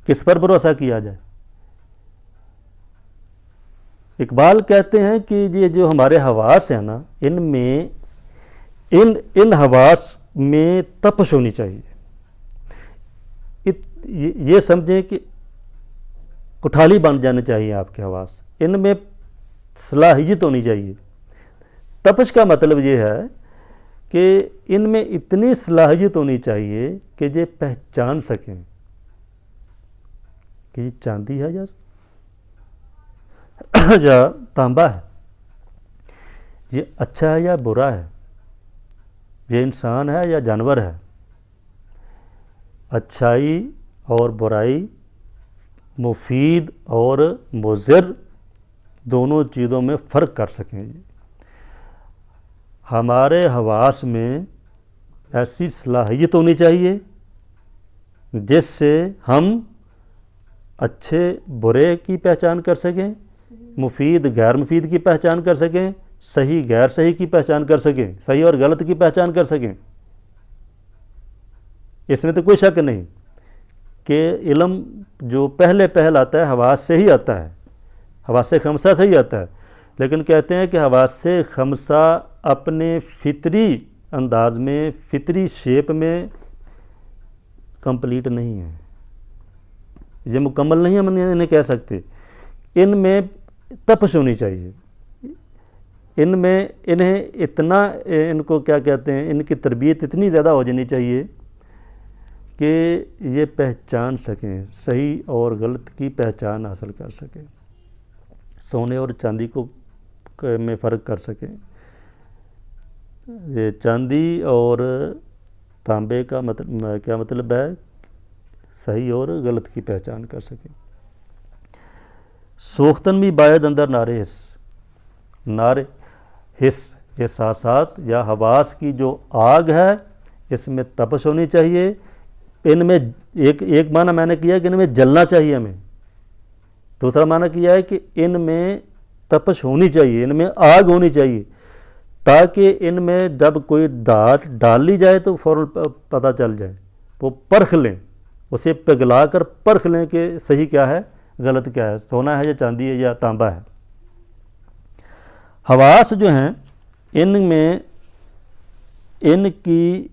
کس پر بھروسہ کیا جائے؟ اقبال کہتے ہیں کہ یہ جو ہمارے حواس ہیں نا، ان میں ان حواس میں تپش ہونی چاہیے۔ یہ سمجھیں کہ کٹھالی بن جانے چاہیے آپ کے حواس، ان میں صلاحیت ہونی چاہیے۔ تپش کا مطلب یہ ہے کہ ان میں اتنی صلاحیت ہونی چاہیے کہ یہ پہچان سکیں کہ یہ چاندی ہے یا تانبا ہے، یہ اچھا ہے یا برا ہے، یہ انسان ہے یا جانور ہے۔ اچھائی اور برائی، مفید اور مضر، دونوں چیزوں میں فرق کر سکیں۔ ہمارے حواس میں ایسی صلاحیت ہونی چاہیے جس سے ہم اچھے برے کی پہچان کر سکیں، مفید غیر مفید کی پہچان کر سکیں، صحیح غیر صحیح کی پہچان کر سکیں، صحیح اور غلط کی پہچان کر سکیں۔ اس میں تو کوئی شک نہیں کہ علم جو پہل آتا ہے حواس سے ہی آتا ہے، حواس خمسہ سے ہی آتا ہے، لیکن کہتے ہیں کہ حواس خمسہ اپنے فطری انداز میں، فطری شیپ میں کمپلیٹ نہیں ہے، یہ مکمل نہیں ہم انہیں کہہ سکتے۔ ان میں تپش ہونی چاہیے، ان میں انہیں اتنا، ان کو کیا کہتے ہیں، ان کی تربیت اتنی زیادہ ہو جانی چاہیے کہ یہ پہچان سکیں، صحیح اور غلط کی پہچان حاصل کر سکیں، سونے اور چاندی کو میں فرق کر سکیں۔ یہ چاندی اور تانبے کا کیا مطلب ہے؟ صحیح اور غلط کی پہچان کر سکیں۔ سوختن بھی باید اندر نارے حس احساسات یا حواس کی جو آگ ہے، اس میں تپش ہونی چاہیے۔ ان میں ایک معنی میں نے کیا کہ ان میں جلنا چاہیے ہمیں، دوسرا معنی کیا ہے کہ ان میں تپش ہونی چاہیے، ان میں آگ ہونی چاہیے، تاکہ ان میں جب کوئی ڈال لی جائے تو فوراً پتہ چل جائے، وہ پرکھ لیں، اسے پگھلا کر پرکھ لیں کہ صحیح کیا ہے، غلط کیا ہے، سونا ہے یا چاندی ہے یا تانبا ہے۔ حواس جو ہیں ان میں، ان کی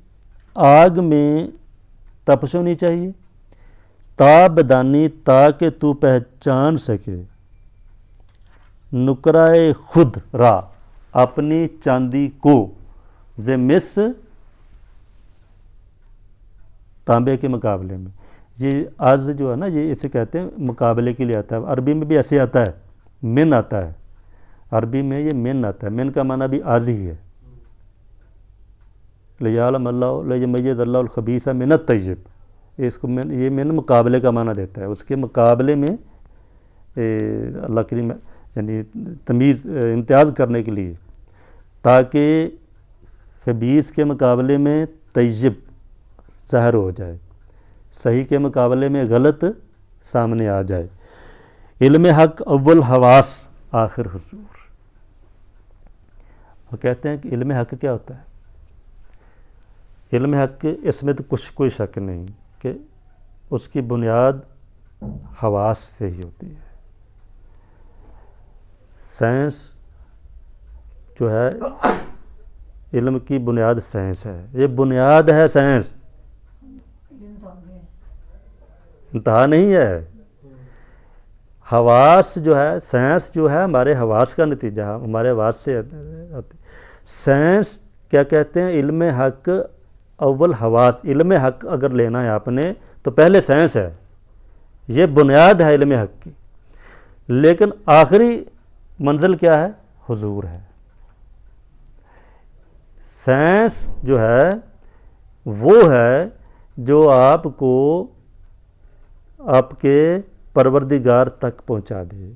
آگ میں تپش ہونی چاہیے، تابدانی تاکہ تو پہچان سکے، نکرائے خود را اپنی چاندی کو، مس تانبے کے مقابلے میں۔ یہ آز جو ہے نا، یہ اسے کہتے ہیں مقابلے کے لیے آتا ہے، عربی میں بھی ایسے آتا ہے، من آتا ہے، عربی میں یہ من آتا ہے، من کا معنی بھی آز ہی ہے، لیعلم اللہ لیمیز اللہ الخبیث من الطیب، اس کو یہ من مقابلے کا معنی دیتا ہے، اس کے مقابلے میں اللہ کریم یعنی تمیز امتیاز کرنے کے لیے، تاکہ خبیث کے مقابلے میں طیب ظاہر ہو جائے، صحیح کے مقابلے میں غلط سامنے آ جائے۔ علم حق اول حواس آخر حضور۔ وہ کہتے ہیں کہ علم حق کیا ہوتا ہے؟ علم حق، اس میں تو کوئی شک نہیں کہ اس کی بنیاد حواس سے ہی ہوتی ہے۔ سائنس جو ہے، علم کی بنیاد سائنس ہے، یہ بنیاد ہے سائنس، انتہا نہیں ہے۔ حواس جو ہے، سائنس جو ہے ہمارے حواس کا نتیجہ، ہمارے حواس سے آتی۔ سائنس کیا کہتے ہیں؟ علم حق اول حواس۔ علم حق اگر لینا ہے آپ نے تو پہلے سائنس ہے، یہ بنیاد ہے علم حق کی، لیکن آخری منزل کیا ہے؟ حضور ہے۔ سائنس جو ہے وہ ہے جو آپ کو آپ کے پروردگار تک پہنچا دے،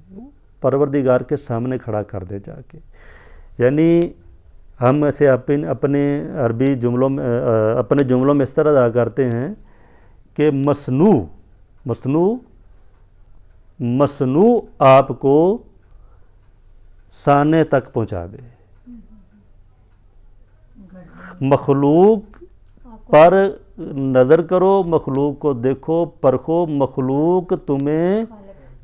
پروردگار کے سامنے کھڑا کر دے جا کے۔ یعنی ہم ایسے اپنے عربی جملوں میں، اپنے جملوں میں اس طرح ادا کرتے ہیں کہ مصنوع آپ کو سانے تک پہنچا دے. مخلوق پر نظر کرو، مخلوق کو دیکھو، پرکھو، مخلوق تمہیں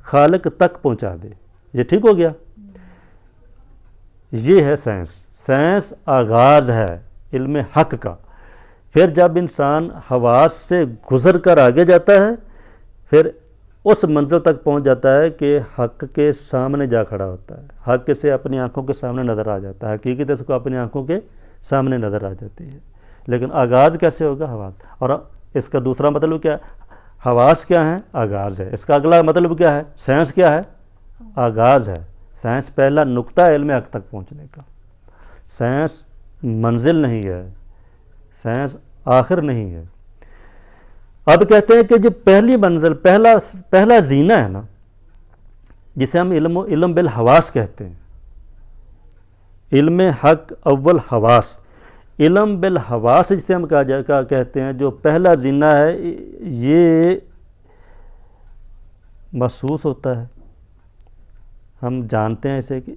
خالق تک پہنچا دے. یہ ٹھیک ہو گیا. یہ ہے سائنس آغاز ہے علم حق کا. پھر جب انسان حواس سے گزر کر آگے جاتا ہے پھر اس منزل تک پہنچ جاتا ہے کہ حق کے سامنے جا کھڑا ہوتا ہے. حق سے اپنی آنکھوں کے سامنے نظر آ جاتا ہے، حقیقت اس کو اپنی آنکھوں کے سامنے نظر آ جاتی ہے. لیکن آغاز کیسے ہوگا؟ حواس. اور اس کا دوسرا مطلب کیا ہے؟ حواس کیا ہیں؟ آغاز ہے. اس کا اگلا مطلب کیا ہے؟ سائنس کیا ہے؟ آغاز ہے. سائنس پہلا نقطہ علم حق تک پہنچنے کا. سائنس منزل نہیں ہے، سائنس آخر نہیں ہے. اب کہتے ہیں کہ جو پہلی منزل، پہلا زینہ ہے نا، جسے ہم علم بالحواس کہتے ہیں. علم حق اول حواس. علم بالحواس جسے ہم کہتے ہیں، جو پہلا زینہ ہے، یہ محسوس ہوتا ہے. ہم جانتے ہیں اسے کہ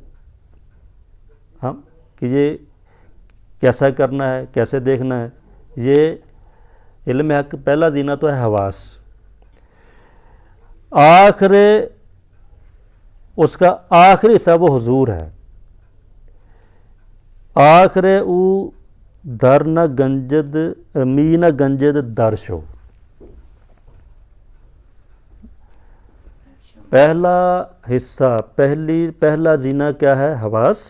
یہ کیسا کرنا ہے، کیسے دیکھنا ہے. یہ علم حق پہلا زینہ تو ہے حواس. اس کا آخری حصہ وہ حضور ہے. آخر او در نہ گنجد می نہ گنجد در شو. پہلا حصہ، پہلا زینہ کیا ہے؟ حواس.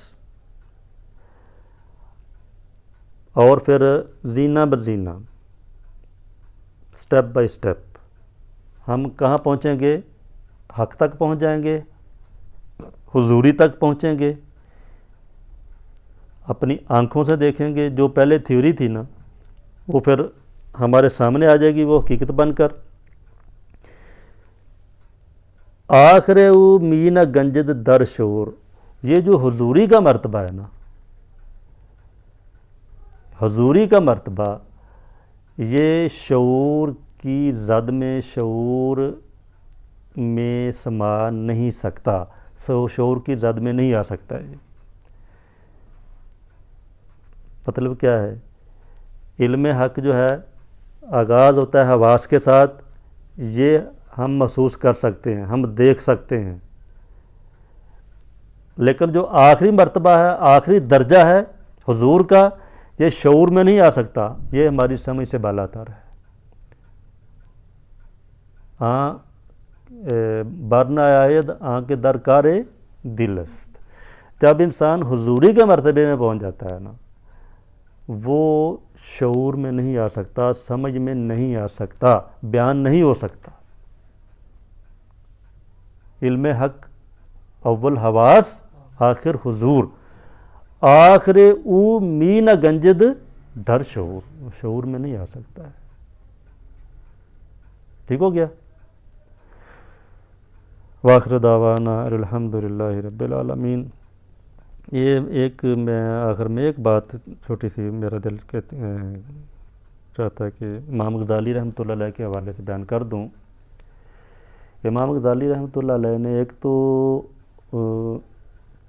اور پھر زینہ بزینہ، سٹیپ بائی سٹیپ ہم کہاں پہنچیں گے؟ حق تک پہنچ جائیں گے، حضوری تک پہنچیں گے، اپنی آنکھوں سے دیکھیں گے. جو پہلے تھیوری تھی نا وہ پھر ہمارے سامنے آ جائے گی وہ حقیقت بن کر. آخر او می نہ گنجد در شعور. یہ جو حضوری کا مرتبہ ہے نا، حضوری کا مرتبہ، یہ شعور کی زد میں، شعور میں سما نہیں سکتا، شعور کی زد میں نہیں آ سکتا. یہ مطلب کیا ہے؟ علم حق جو ہے آغاز ہوتا ہے حواس کے ساتھ. یہ ہم محسوس کر سکتے ہیں، ہم دیکھ سکتے ہیں. لیکن جو آخری مرتبہ ہے، آخری درجہ ہے حضور کا، یہ شعور میں نہیں آ سکتا. یہ ہماری سمجھ سے بالاتر ہے. برنا آید آن کے درکار دل است. جب انسان حضوری کے مرتبے میں پہنچ جاتا ہے نا، وہ شعور میں نہیں آ سکتا، سمجھ میں نہیں آ سکتا، بیان نہیں ہو سکتا. علم حق اول حواس، آخر حضور. آخر او می نہ گنجد در شعور. شعور میں نہیں آ سکتا ہے. ٹھیک ہو گیا. واخر دعوانا الحمدللہ رب العالمین. یہ ایک میں آخر میں ایک بات چھوٹی سی میرا دل چاہتا ہے کہ امام غزالی رحمۃ اللہ علیہ کے حوالے سے بیان کر دوں. امام غزالی رحمۃ اللہ علیہ نے ایک تو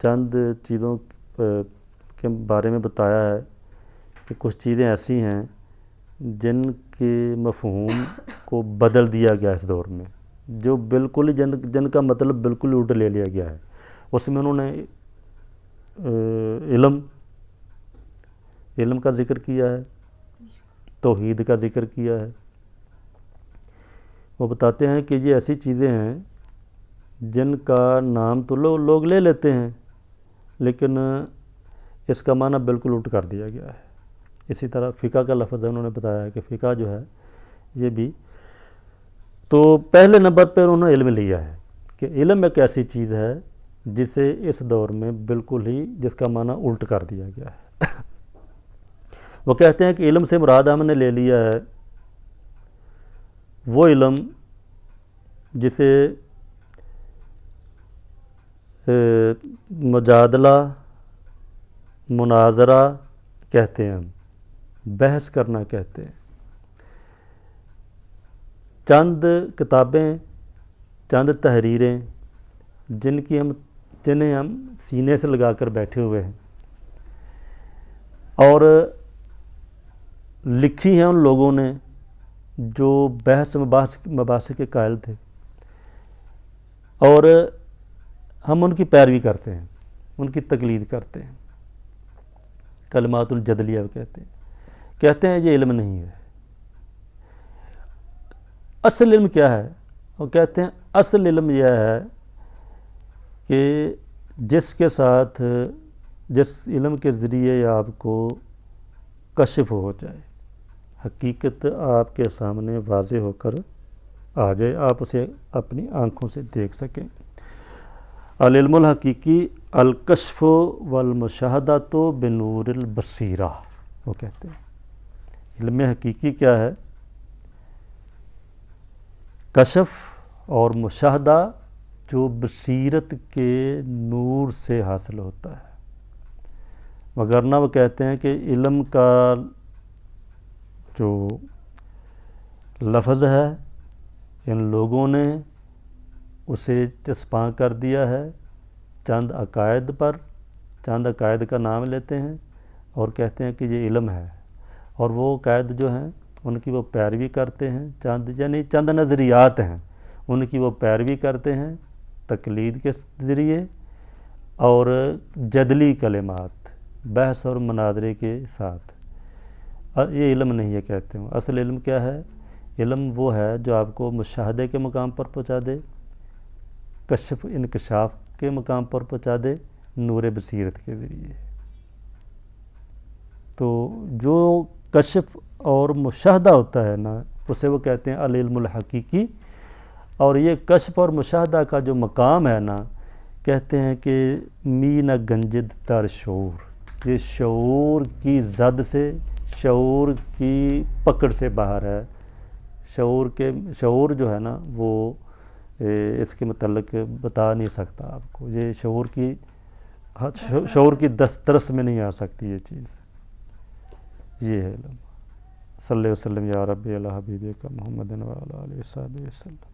چند چیزوں کے بارے میں بتایا ہے کہ کچھ چیزیں ایسی ہیں جن کے مفہوم کو بدل دیا گیا اس دور میں، جو بالکل جن کا مطلب بالکل الٹ لے لیا گیا ہے. اس میں انہوں نے علم کا ذکر کیا ہے، توحید کا ذکر کیا ہے. وہ بتاتے ہیں کہ یہ ایسی چیزیں ہیں جن کا نام تو لوگ لے لیتے ہیں لیکن اس کا معنی بالکل الٹ کر دیا گیا ہے. اسی طرح فقہ کا لفظ انہوں نے بتایا ہے کہ فقہ جو ہے یہ بھی تو پہلے نمبر پہ انہوں نے علم لیا ہے کہ علم ایک ایسی چیز ہے جسے اس دور میں بالکل ہی جس کا معنی الٹ کر دیا گیا ہے. وہ کہتے ہیں کہ علم سے مراد ہم نے لے لیا ہے وہ علم جسے مجادلہ، مناظرہ کہتے ہیں، ہم بحث کرنا کہتے ہیں. چند کتابیں، چند تحریریں جنہیں ہم سینے سے لگا کر بیٹھے ہوئے ہیں، اور لکھی ہیں ان لوگوں نے جو بحث مباحث کے قائل تھے، اور ہم ان کی پیروی کرتے ہیں، ان کی تقلید کرتے ہیں۔ کلمات الجدلیہ کہتے ہیں یہ علم نہیں ہے۔ اصل علم کیا ہے؟ وہ کہتے ہیں اصل علم یہ ہے کہ جس علم کے ذریعے آپ کو کشف ہو جائے، حقیقت آپ کے سامنے واضح ہو کر آ جائے، آپ اسے اپنی آنکھوں سے دیکھ سکیں۔ العلم الحقیقی الکشف والمشاہدۃ بنور البصیرہ، وہ کہتے ہیں علم حقیقی کیا ہے؟ کشف اور مشاہدہ جو بصیرت کے نور سے حاصل ہوتا ہے۔ وگرنہ وہ کہتے ہیں کہ علم کا جو لفظ ہے ان لوگوں نے اسے چسپاں کر دیا ہے چند عقائد پر، چند عقائد کا نام لیتے ہیں اور کہتے ہیں کہ یہ علم ہے، اور وہ عقائد جو ہیں ان کی وہ پیروی کرتے ہیں، چند نظریات ہیں ان کی وہ پیروی کرتے ہیں تقلید کے ذریعے اور جدلی کلمات، بحث اور مناظرے کے ساتھ۔ یہ علم نہیں ہے کہتے ہیں۔ اصل علم کیا ہے؟ علم وہ ہے جو آپ کو مشاہدے کے مقام پر پہنچا دے، کشف انکشاف کے مقام پر پہنچا دے نور بصیرت کے ذریعے۔ تو جو کشف اور مشاہدہ ہوتا ہے نا، اسے وہ کہتے ہیں العلم الحقیقی، اور یہ کشف اور مشاہدہ کا جو مقام ہے نا، کہتے ہیں کہ مین گنجد تر شعور، یہ شعور کی زد سے، شعور کی پکڑ سے باہر ہے۔ شعور جو ہے نا وہ اس کے متعلق بتا نہیں سکتا آپ کو، یہ شعور کی دسترس میں نہیں آ سکتی یہ چیز۔ یہ ہے علم۔ صلی اللہ وسلم یا رب علی حبیبک محمد و علی آلہ وصحبہ وسلم۔